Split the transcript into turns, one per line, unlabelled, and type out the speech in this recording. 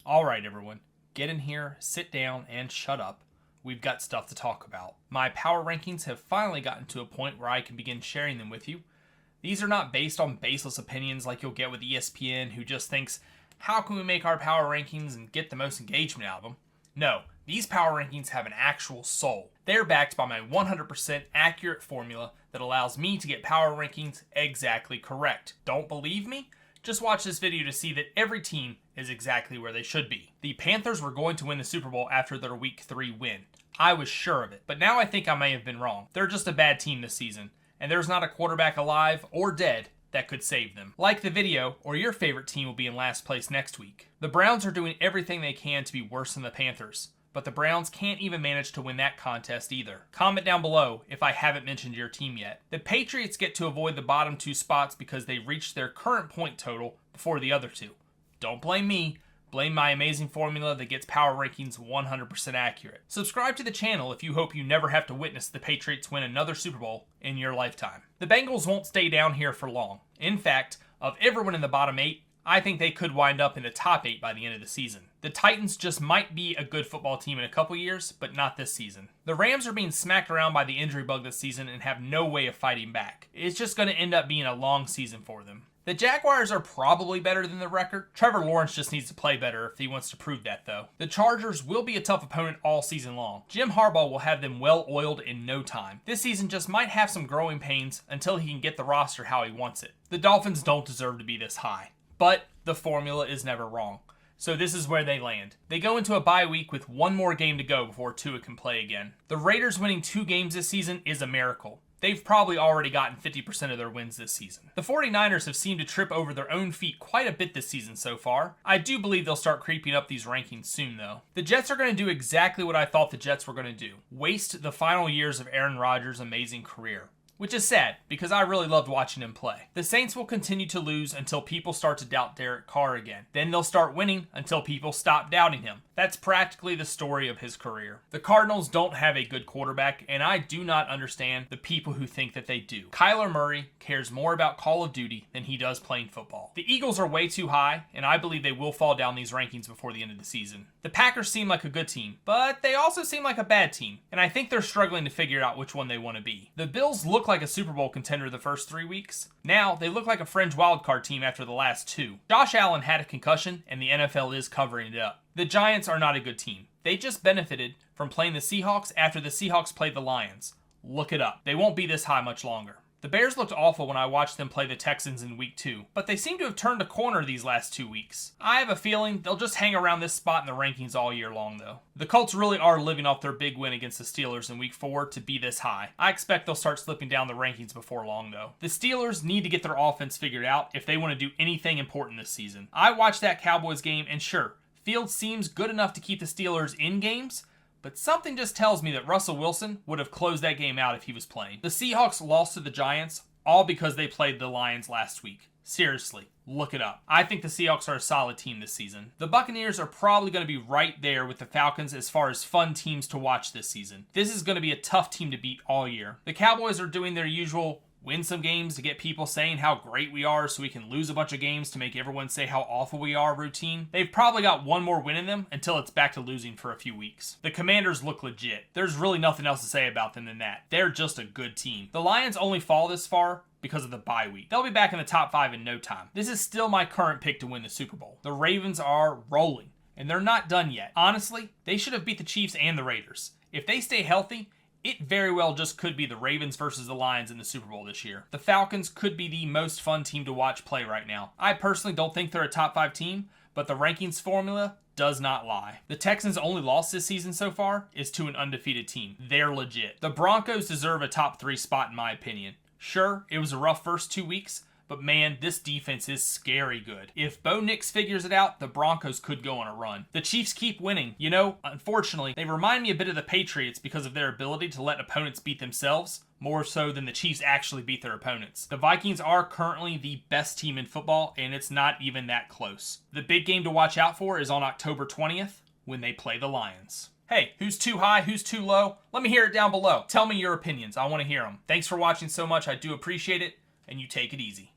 Alright everyone, get in here, sit down, and shut up. We've got stuff to talk about. My power rankings have finally gotten to a point where I can begin sharing them with you. These are not based on baseless opinions like you'll get with ESPN, who just thinks, how can we make our power rankings and get the most engagement out of them? No, these power rankings have an actual soul. They're backed by my 100% accurate formula that allows me to get power rankings exactly correct. Don't believe me? Just watch this video to see that every team is exactly where they should be. The Panthers were going to win the Super Bowl after their Week 3 win. I was sure of it, but now I think I may have been wrong. They're just a bad team this season, and there's not a quarterback alive or dead that could save them. Like the video, or your favorite team will be in last place next week. The Browns are doing everything they can to be worse than the Panthers, but the Browns can't even manage to win that contest either. Comment down below if I haven't mentioned your team yet. The Patriots get to avoid the bottom two spots because they reached their current point total before the other two. Don't blame me. Blame my amazing formula that gets power rankings 100% accurate. Subscribe to the channel if you hope you never have to witness the Patriots win another Super Bowl in your lifetime. The Bengals won't stay down here for long. In fact, of everyone in the bottom 8, I think they could wind up in the top 8 by the end of the season. The Titans just might be a good football team in a couple years, but not this season. The Rams are being smacked around by the injury bug this season and have no way of fighting back. It's just going to end up being a long season for them. The Jaguars are probably better than the record. Trevor Lawrence just needs to play better if he wants to prove that, though. The Chargers will be a tough opponent all season long. Jim Harbaugh will have them well oiled in no time. This season just might have some growing pains until he can get the roster how he wants it. The Dolphins don't deserve to be this high, but the formula is never wrong. So this is where they land. They go into a bye week with one more game to go before Tua can play again. The Raiders winning 2 games this season is a miracle. They've probably already gotten 50% of their wins this season. The 49ers have seemed to trip over their own feet quite a bit this season so far. I do believe they'll start creeping up these rankings soon though. The Jets are going to do exactly what I thought the Jets were going to do. Waste the final years of Aaron Rodgers' amazing career. Which is sad, because I really loved watching him play. The Saints will continue to lose until people start to doubt Derek Carr again. Then they'll start winning until people stop doubting him. That's practically the story of his career. The Cardinals don't have a good quarterback, and I do not understand the people who think that they do. Kyler Murray cares more about Call of Duty than he does playing football. The Eagles are way too high, and I believe they will fall down these rankings before the end of the season. The Packers seem like a good team, but they also seem like a bad team, and I think they're struggling to figure out which one they want to be. The Bills look like a Super Bowl contender the first 3 weeks. Now, they look like a fringe wildcard team after the last 2. Josh Allen had a concussion, and the NFL is covering it up. The Giants are not a good team. They just benefited from playing the Seahawks after the Seahawks played the Lions. Look it up. They won't be this high much longer. The Bears looked awful when I watched them play the Texans in Week 2, but they seem to have turned a corner these last 2 weeks. I have a feeling they'll just hang around this spot in the rankings all year long, though. The Colts really are living off their big win against the Steelers in Week 4 to be this high. I expect they'll start slipping down the rankings before long, though. The Steelers need to get their offense figured out if they want to do anything important this season. I watched that Cowboys game, and sure, Fields seems good enough to keep the Steelers in games, but something just tells me that Russell Wilson would have closed that game out if he was playing. The Seahawks lost to the Giants, all because they played the Lions last week. Seriously, look it up. I think the Seahawks are a solid team this season. The Buccaneers are probably going to be right there with the Falcons as far as fun teams to watch this season. This is going to be a tough team to beat all year. The Cowboys are doing their usual win some games to get people saying how great we are so we can lose a bunch of games to make everyone say how awful we are routine. They've probably got one more win in them until it's back to losing for a few weeks. The Commanders look legit. There's really nothing else to say about them than that. They're just a good team. The Lions only fall this far because of the bye week. They'll be back in the top 5 in no time. This is still my current pick to win the Super Bowl. The Ravens are rolling, and they're not done yet. Honestly, they should have beat the Chiefs and the Raiders. If they stay healthy, it very well just could be the Ravens versus the Lions in the Super Bowl this year. The Falcons could be the most fun team to watch play right now. I personally don't think they're a top 5 team, but the rankings formula does not lie. The Texans' only loss this season so far is to an undefeated team. They're legit. The Broncos deserve a top 3 spot in my opinion. Sure, it was a rough first 2 weeks, but man, this defense is scary good. If Bo Nix figures it out, the Broncos could go on a run. The Chiefs keep winning. You know, unfortunately, they remind me a bit of the Patriots because of their ability to let opponents beat themselves, more so than the Chiefs actually beat their opponents. The Vikings are currently the best team in football, and it's not even that close. The big game to watch out for is on October 20th, when they play the Lions. Hey, who's too high? Who's too low? Let me hear it down below. Tell me your opinions. I want to hear them. Thanks for watching so much. I do appreciate it, and you take it easy.